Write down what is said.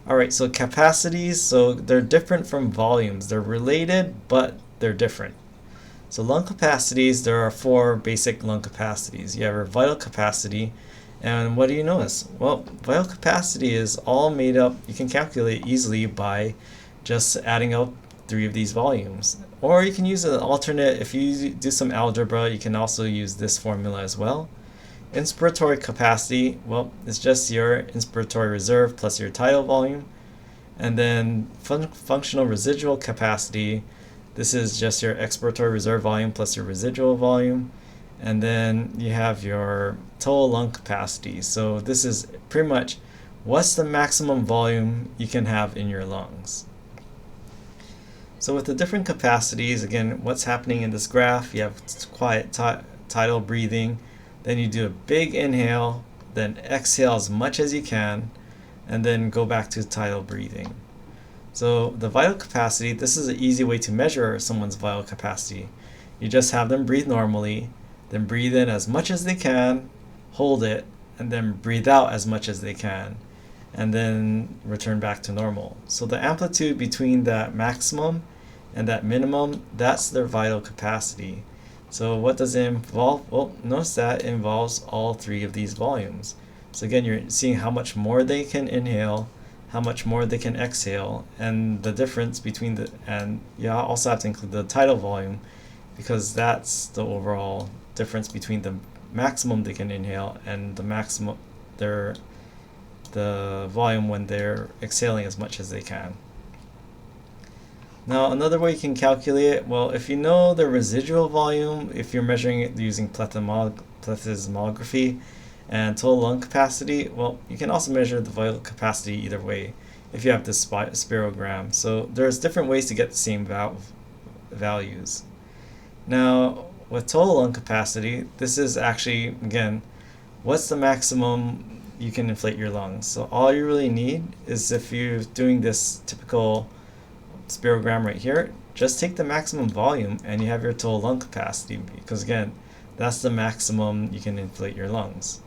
Alright, so capacities, so they're different from volumes. They're related, but they're different. So lung capacities, there are four basic lung capacities. You have your vital capacity, and what do you notice? Well, vital capacity is all made up, you can calculate easily by just adding up three of these volumes. Or you can use an alternate, if you do some algebra, you can also use this formula as well. Inspiratory capacity, well, it's just your inspiratory reserve plus your tidal volume. And then functional residual capacity, this is just your expiratory reserve volume plus your residual volume. And then you have your total lung capacity. So this is pretty much what's the maximum volume you can have in your lungs. So with the different capacities, again, what's happening in this graph, you have quiet tidal breathing. Then you do a big inhale, then exhale as much as you can, and then go back to tidal breathing. So the vital capacity, this is an easy way to measure someone's vital capacity. You just have them breathe normally, then breathe in as much as they can, hold it, and then breathe out as much as they can, and then return back to normal. So the amplitude between that maximum and that minimum, that's their vital capacity. So what does it involve? Well, notice that it involves all three of these volumes. So again, you're seeing how much more they can inhale, how much more they can exhale, and the difference between the, and you also have to include the tidal volume, because that's the overall difference between the maximum they can inhale and the maximum, the volume when they're exhaling as much as they can. Now another way you can calculate it, well, if you know the residual volume, if you're measuring it using plethysmography and total lung capacity, well, you can also measure the vital capacity either way if you have this spirogram. So there's different ways to get the same values. Now with total lung capacity, this is actually, again, what's the maximum you can inflate your lungs. So all you really need is, if you're doing this typical spirogram right here, just take the maximum volume and you have your total lung capacity, because again, that's the maximum you can inflate your lungs.